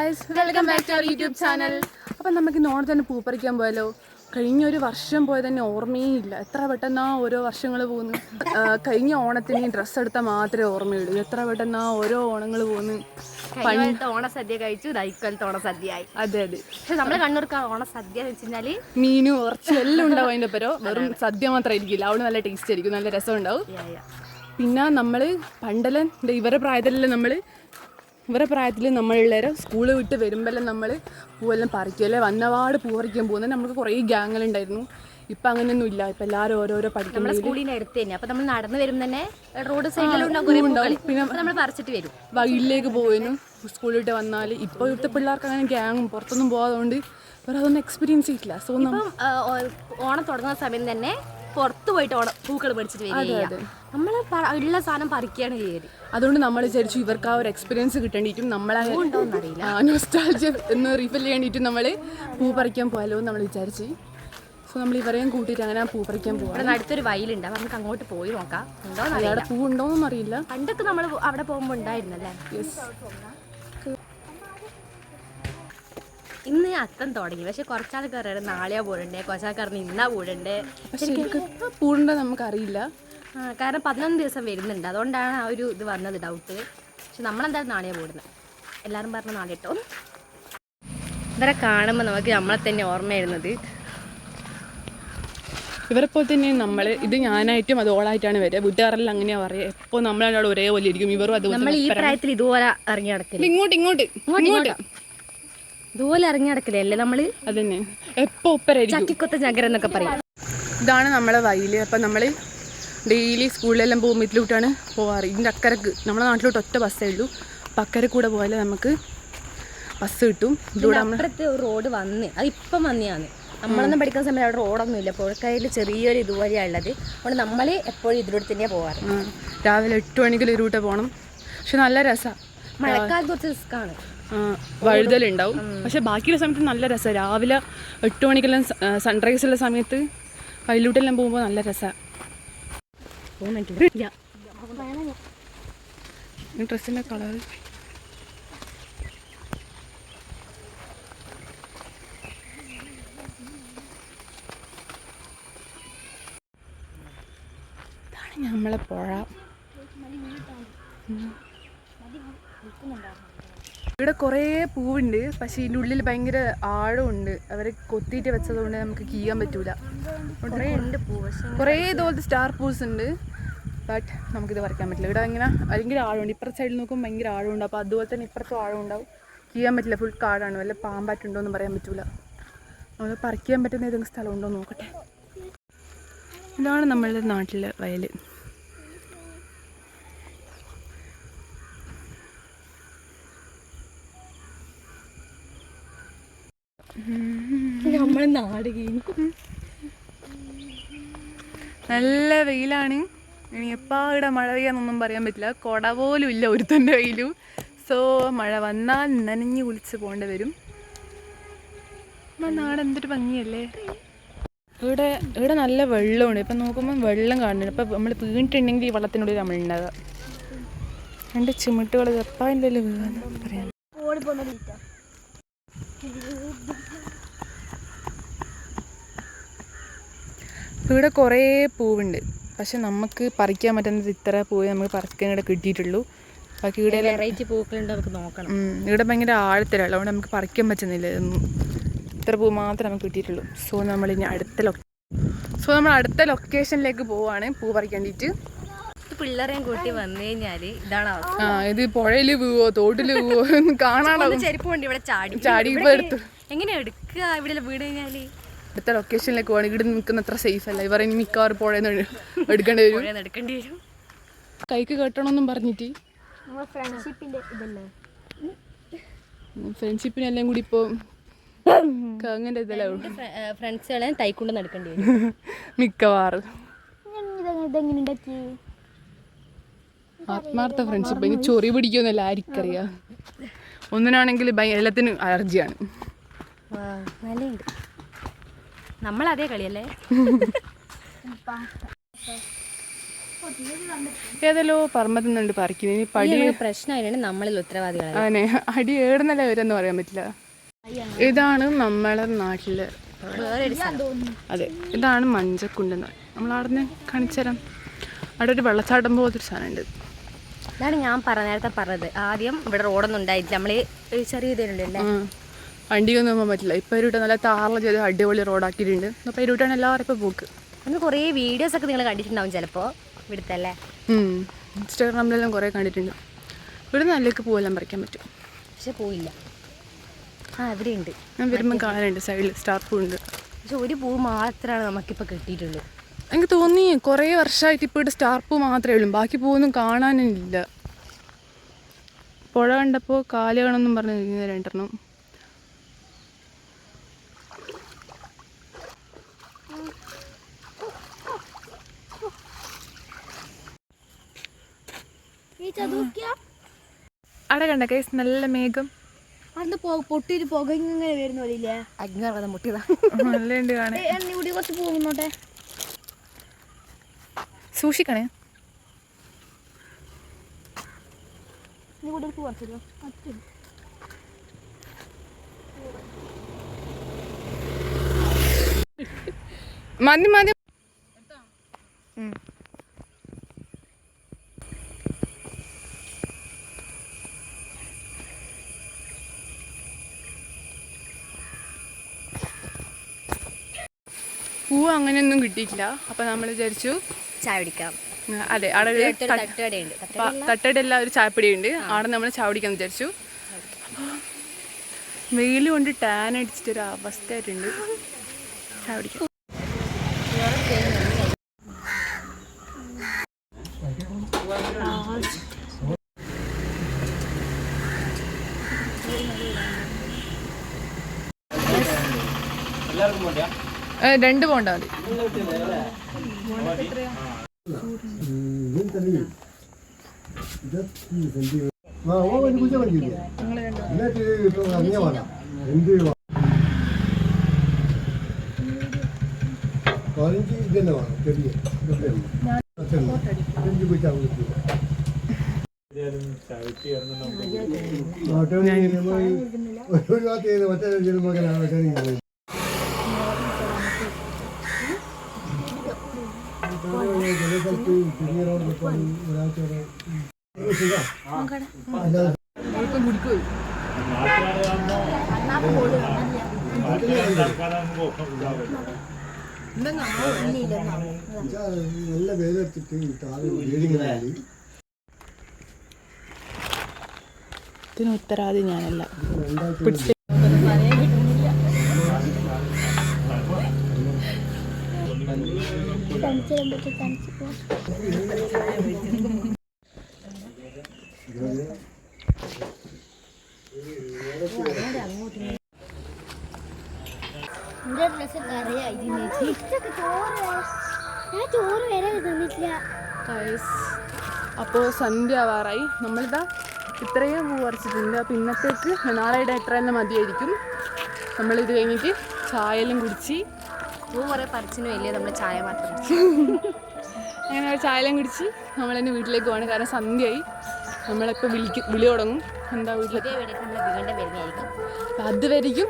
Guys, welcome back to our YouTube channel. അപ്പം നമുക്ക് ഇന്ന് ഓണത്തിന് പൂ പറിക്കാൻ പോയാലോ? കഴിഞ്ഞൊരു വർഷം പോയത് തന്നെ ഓർമ്മയേ ഇല്ല. എത്ര പെട്ടെന്നാ ഓരോ വർഷങ്ങൾ പോകുന്നു. കഴിഞ്ഞ ഓണത്തിന് ഡ്രസ്സ് എടുത്താൽ മാത്രമേ ഓർമ്മയുള്ളൂ. എത്ര പെട്ടെന്നാ ഓരോ ഓണങ്ങൾ പോകുന്നു. ഓണസദ്യ കഴിച്ചു, ഇക്കൊല്ലത്തെ ഓണസദ്യയായി. അതെ അതെ. പക്ഷെ നമ്മള് കണ്ണൂർക്ക് ഓണസദ്യ എന്ന് വെച്ച് കഴിഞ്ഞാല് മീനും കുറച്ച് എല്ലാം ഉണ്ടാവും. അതിൻ്റെ പേരോ വെറും സദ്യ മാത്രമായിരിക്കില്ല, അവിടെ നല്ല ടേസ്റ്റ് ആയിരിക്കും, നല്ല രസം ഉണ്ടാവും. പിന്നെ നമ്മൾ പണ്ടെല്ലാം ഇവരുടെ പ്രായത്തിൽ നമ്മളുള്ളവരെ സ്കൂള് വിട്ട് വരുമ്പോഴെല്ലാം നമ്മൾ പൂവെല്ലാം പറിക്കുമല്ലേ, വന്നപാട് പൂ പറിക്കാൻ പോകുന്നത്. നമുക്ക് കുറേ ഗ്യാങ്ങുകളുണ്ടായിരുന്നു. ഇപ്പം അങ്ങനെയൊന്നും ഇല്ല. ഇപ്പം എല്ലാവരും ഓരോരോ പഠിക്കുന്ന സ്കൂളിൻ്റെ അടുത്ത് തന്നെ. അപ്പം നമ്മൾ നടന്നു വരുമ്പോൾ തന്നെ റോഡ് സൈഡിലുണ്ടാവും. പിന്നെ നമ്മൾ പറിച്ചിട്ട് വരും, വഴിയിലേക്ക് പോകുന്നു സ്കൂളിൽ വിട്ട് വന്നാൽ. ഇപ്പോൾ ഇവിടുത്തെ പിള്ളേർക്ക് അങ്ങനെ ഗ്യാങ്ങും പുറത്തൊന്നും പോകാതുകൊണ്ട് വേറെ അതൊന്നും എക്സ്പീരിയൻസ് ചെയ്യില്ല. സോ ഓണം തുടങ്ങുന്ന സമയം തന്നെ പുറത്ത് പോയിട്ട് പൂക്കൾ മേടിച്ചിട്ട് വരിക. നമ്മൾ ഉള്ള സാധനം പറിക്കുകയാണ് ചെയ്യുന്നത്. അതുകൊണ്ട് നമ്മൾ വിചാരിച്ചു ഇവർക്ക് ആ ഒരു എക്സ്പീരിയൻസ് കിട്ടേണ്ടിയിട്ടും നമ്മളെ നൊസ്റ്റാൾജിയ എന്ന് റീഫിൽ ചെയ്യേണ്ടിയിട്ടും നമ്മൾ പൂ പറിക്കാൻ പോയാലോ എന്ന് നമ്മൾ വിചാരിച്ചു. സോ നമ്മൾ ഇവരെയും കൂട്ടിയിട്ട് അങ്ങനെ പൂ പറിക്കാൻ പോകാം. അടുത്തൊരു വയലുണ്ട്, നമുക്ക് അങ്ങോട്ട് പോയി നോക്കാം. അവിടെ പൂ ഉണ്ടോയെന്നൊന്നും അറിയില്ല. പണ്ടൊക്കെ നമ്മൾ അവിടെ പോകുമ്പോൾ ഉണ്ടായിരുന്നല്ലേ. ഇന്ന് അത്തം തുടങ്ങി, പക്ഷെ കുറച്ചാൾക്കാർ നാളെയാ പോടണ്ടേ, കുറച്ചാൾക്കാർ ഇന്നാ പോടണ്ടേ. പൂടുണ്ടോ നമുക്കറിയില്ല, കാരണം 11 ദിവസം വരുന്നുണ്ട്. അതുകൊണ്ടാണ് ആ ഒരു ഇത് വന്നത്, ഡൗട്ട്. പക്ഷെ നമ്മളെന്തായാലും നാളെയാ പോടുന്നത്. എല്ലാവരും പറഞ്ഞ നാളെ കേട്ടോ. ഇവരെ കാണുമ്പോൾ നമുക്ക് നമ്മളെ തന്നെ ഓർമ്മ വരുന്നത്. ഇവരെ പോലെ തന്നെ നമ്മൾ ഇത് ഞാനായിട്ടും അത് ഓളായിട്ടാണ് വരിക. വീട്ടുകാരെല്ലാം അങ്ങനെയാണ് പറയുക. എപ്പോൾ നമ്മളവിടെ ഒരേപോലെ ഇരിക്കും. ഇവരും അതുപോലെ. നമ്മൾ ഈ പ്രായത്തിൽ ഇതുപോലെ ഇറങ്ങി നടക്കില്ല. ഇങ്ങോട്ട് ഇതുപോലെ ഇറങ്ങി നടക്കില്ലേ നമ്മള്. അതന്നെ എപ്പോൾ ഒപ്പരായിരിക്കും. ചക്കിക്കൊത്ത ചകര എന്നൊക്കെ പറയും. ഇതാണ് നമ്മളെ വയല്. അപ്പം നമ്മൾ ഡെയിലി സ്കൂളിലെല്ലാം പോകുമ്പോൾ ഇതിലോട്ടാണ് പോകാറ്. ഇതിൻ്റെ അക്കരക്ക് നമ്മുടെ നാട്ടിലോട്ട് ഒറ്റ ബസ്സേ ഉള്ളൂ. അപ്പം അക്കരെ കൂടെ പോയാൽ നമുക്ക് ബസ് കിട്ടും. ഇതിലൂടെ അപ്പുറത്ത് റോഡ് വന്ന് അത് ഇപ്പം വന്നെയാണ്. നമ്മളൊന്നും പഠിക്കുന്ന സമയത്ത് അവിടെ റോഡൊന്നും ഇല്ല. പുഴക്കരയിൽ ചെറിയൊരു ഇതുപോലെയാണ് ഉള്ളത്. അതുകൊണ്ട് നമ്മൾ എപ്പോഴും ഇതിലൂടെ തന്നെയാണ് പോകാറ്. രാവിലെ 8 മണിക്ക് ഇതിലൂടെ പോകണം. പക്ഷെ നല്ല രസമാണ്. മഴക്കാലത്ത് കുറച്ച് റിസ്ക്കാണ്, വഴുതലുണ്ടാവും. പക്ഷെ ബാക്കിയുള്ള സമയത്ത് നല്ല രസമാണ്. രാവിലെ 8 മണിക്കെല്ലാം സൺറൈസുള്ള സമയത്ത് വയലിലോട്ടെല്ലാം പോകുമ്പോൾ നല്ല രസമാണ്. ഡ്രസ്സിൻ്റെ കളർ ഇതാണ് നമ്മളെ പുഴ. ഇവിടെ കുറേ പൂവുണ്ട്, പക്ഷേ ഇതിൻ്റെ ഉള്ളിൽ ഭയങ്കര ആഴമുണ്ട്. അവർ കൊത്തിയിട്ട് വെച്ചതുകൊണ്ട് നമുക്ക് കീയാൻ പറ്റൂല. കുറേ ഇതുപോലത്തെ സ്റ്റാർ പൂസ് ഉണ്ട്, ബട്ട് നമുക്കിത് പറിക്കാൻ പറ്റില്ല. ഇവിടെ ഇങ്ങനെ ഭയങ്കര ആഴമുണ്ട്. ഇപ്പുറത്തെ സൈഡിൽ നോക്കുമ്പോൾ ഭയങ്കര ആഴമുണ്ട്. അപ്പോൾ അതുപോലെ തന്നെ ഇപ്പുറത്തും ആഴമുണ്ടാവും. കീയാൻ പറ്റില്ല, ഫുൾ കാടാണ്. വല്ല പാമ്പാറ്റുണ്ടോ എന്ന് പറയാൻ പറ്റൂല. നമ്മൾ പറിക്കാൻ പറ്റുന്ന ഏതെങ്കിലും സ്ഥലമുണ്ടോ എന്ന് നോക്കട്ടെ. ഇതാണ് നമ്മളുടെ നാട്ടിലെ വയൽ. നമ്മളെ നാട് നല്ല വെയിലാണ്. ഇനി എപ്പോൾ ഇവിടെ മഴ പെയ്യാന്നൊന്നും പറയാൻ പറ്റില്ല. കുട പോലും ഇല്ല ഒരുത്തൻ്റെ വെയിലും. സോ മഴ വന്നാൽ നനഞ്ഞ് കുളിച്ച് പോകേണ്ടി വരും. നമ്മുടെ നാട് എന്തൊരു ഭംഗിയല്ലേ. ഇവിടെ നല്ല വെള്ളമുണ്ട്. ഇപ്പം നോക്കുമ്പോൾ വെള്ളം കാണുന്നുണ്ട്. ഇപ്പം നമ്മൾ വീണിട്ടുണ്ടെങ്കിൽ ഈ വെള്ളത്തിനുള്ളിൽ നമ്മളുണ്ടാകുക. രണ്ട് ചിമിട്ടുകൾ എപ്പോൾ എന്തെങ്കിലും വീഴാന്ന് പറയാം. ഇവിടെ കുറേ പൂവുണ്ട്, പക്ഷെ നമുക്ക് പറിക്കാൻ പറ്റുന്നത് ഇത്ര പൂവേ നമുക്ക് പറിക്കാൻ ഇവിടെ കിട്ടിയിട്ടുള്ളൂ. ബാക്കി ഇവിടെ വെറൈറ്റി പൂക്കളുണ്ട്, നമുക്ക് നോക്കണം. ഇവിടെ ഭയങ്കര ആഴത്തിലാണ്, അതുകൊണ്ട് നമുക്ക് പറിക്കാൻ പറ്റുന്നില്ല. ഇത്ര പൂ മാത്രമേ നമുക്ക് കിട്ടിയിട്ടുള്ളൂ. സോ നമ്മൾ അടുത്ത ലൊക്കേഷനിലേക്ക് പോവാണ് പൂ പറിക്കാൻ വേണ്ടിയിട്ട്. പിള്ളേരെയും കൂട്ടി വന്നു കഴിഞ്ഞാൽ ഇതാണ് അവസ്ഥ. ഇത് പുഴയിൽ പോവോ തോട്ടിൽ പോവോ കാണാണോ. ചെരുപ്പ് കൊണ്ട് ഇവിടെ ചാടി എടുത്തു. എങ്ങനെയാ എടുക്കുക ഇവിടെ വീട് കഴിഞ്ഞാല്? അടുത്ത ലൊക്കേഷനിലേക്ക് പോകണം. ഇവിടെ നിൽക്കുന്ന അത്ര സേഫ് അല്ല. ഇവർ ഇനി മിക്കവാറും പുഴയിൽ എടുക്കേണ്ടി വരും. കൈക്ക് കെട്ടണമെന്നും പറഞ്ഞിട്ട് ഫ്രണ്ട്ഷിപ്പിനെല്ലാം കൂടി ഇപ്പോൾ അങ്ങനെ ഇതെല്ലാം ഫ്രണ്ട്സുകളെ കൈക്കൊണ്ട് നടക്കേണ്ടി വരും മിക്കവാറും. ആത്മാർത്ഥ ഫ്രണ്ട്ഷിപ്പ്. ഇനി ചൊറി പിടിക്കുമെന്നല്ല ആർക്കറിയാം. ഒന്നിനാണെങ്കിൽ എല്ലാത്തിനും അലർജിയാണ്. നല്ലുണ്ട്. നമ്മളതേ കളിയല്ലേ. ഏതല്ലോ പറമ്പത്ത് നിന്നുണ്ട് പറിക്കുന്നത്. ഇനി പടി പ്രശ്നമായിട്ട് നമ്മളിൽ ഉത്തരവാദികളാണ്. അങ്ങനെ അടി ഏടുന്നല്ല വരുമെന്ന് പറയാൻ പറ്റില്ല. ഇതാണ് നമ്മളെ നാട്ടില്, അതെ ഇതാണ് മഞ്ചക്കുണ്ടെന്ന്. നമ്മളവിടുന്ന് കാണിച്ചുതരാം. അവിടെ ഒരു വെള്ളച്ചാട്ടം പോലത്തെ ഒരു സാധനമുണ്ട്. ഇതാണ് ഞാൻ നേരത്തെ പറഞ്ഞത്. ആദ്യം ഇവിടെ റോഡൊന്നും ഉണ്ടായിട്ടില്ല. നമ്മൾ ചെറിയ ഇതേനുണ്ടല്ലേ, വണ്ടിയൊന്നും പോകാൻ പറ്റില്ല. ഇപ്പം ഒരു നല്ല താറ ചെയ്ത് അടിപൊളി റോഡാക്കിയിട്ടുണ്ട്. അപ്പോൾ ഇരുട്ടാണ് എല്ലാവരും ഇപ്പോൾ പോക്ക്. അന്ന് കുറേ വീഡിയോസൊക്കെ നിങ്ങൾ കണ്ടിട്ടുണ്ടാവും ചിലപ്പോൾ ഇവിടുത്തെ അല്ലേ. ഇൻസ്റ്റാഗ്രാമിലെല്ലാം കുറേ കണ്ടിട്ടുണ്ട്. ഇവിടെ നല്ലേക്ക് പൂവെല്ലാം പറിക്കാൻ പറ്റും, പക്ഷെ പോയില്ല. ഇവിടെ ഉണ്ട്, ഞാൻ വരുമ്പം കാണാനുണ്ട് സൈഡിൽ സ്റ്റാർ പൂ ഉണ്ട്. പക്ഷെ ഒരു പൂ മാത്രമാണ് നമുക്കിപ്പോൾ കിട്ടിയിട്ടുള്ളൂ. എനിക്ക് തോന്നി കുറേ വർഷമായിട്ട് ഇപ്പോൾ ഇവിടെ സ്റ്റാർ പൂ മാത്രമേ ഉള്ളൂ, ബാക്കി പൂവൊന്നും കാണാനില്ല. പുഴ കണ്ടപ്പോൾ കാലുകളൊന്നും പറഞ്ഞിരിക്കുന്നത് രണ്ടെണ്ണം. അവിടെ കണ്ട കേസ് നല്ല മേഘം അന്ന് പൊട്ടിയിട്ട് പുക ഇങ്ങനെ വരുന്ന പോലില്ലേ, അഗ്നി മുട്ടിയതാ. നല്ലുണ്ട് കാണാൻ. കുറച്ച് പോകുന്നോട്ടെ, സൂക്ഷിക്കണേ. മതി മതി. പൂവ് അങ്ങനെയൊന്നും കിട്ടിയിട്ടില്ല. അപ്പം നമ്മൾ വിചാരിച്ചു ചായ കുടിക്കാം. അതെ, അവിടെ തട്ടടല്ല ഒരു ചായപ്പൊടിയുണ്ട്, അവിടെ നമ്മൾ ചായ കുടിക്കാന്ന് വിചാരിച്ചു. വെയിൽ കൊണ്ട് ടാൻ അടിച്ചിട്ടൊരു അവസ്ഥയായിട്ടുണ്ട്. ചായ കുടിക്കാം. രണ്ട് പോണ്ടാ മതി. നല്ല വേദെടുത്തിട്ട് ഇതിന് ഉത്തരവാദി ഞാനല്ല. അപ്പോൾ സന്ധ്യ ആവാറായി. നമ്മളിതാ ഇത്രയും പൂ പറിച്ചിട്ടുണ്ട്. അപ്പോൾ ഇന്നത്തേക്ക് നാളെയുടെ എത്ര തന്നെ മതിയായിരിക്കും. നമ്മളിത് കഴിഞ്ഞിട്ട് ചായയെല്ലാം കുടിച്ച്, പൂ കുറേ പറിച്ചിന് വലിയ നമ്മൾ ചായ മാത്രം അങ്ങനെ ചായയെല്ലാം കുടിച്ച് നമ്മളെന്നെ വീട്ടിലേക്ക് പോകണം. കാരണം സന്ധ്യയായി. നമ്മളിപ്പോൾ വിളി തുടങ്ങും. എന്താ വീട്ടിലേക്ക് വീണ്ടും വരുന്നതായിരിക്കും. അപ്പം അതുവരെയും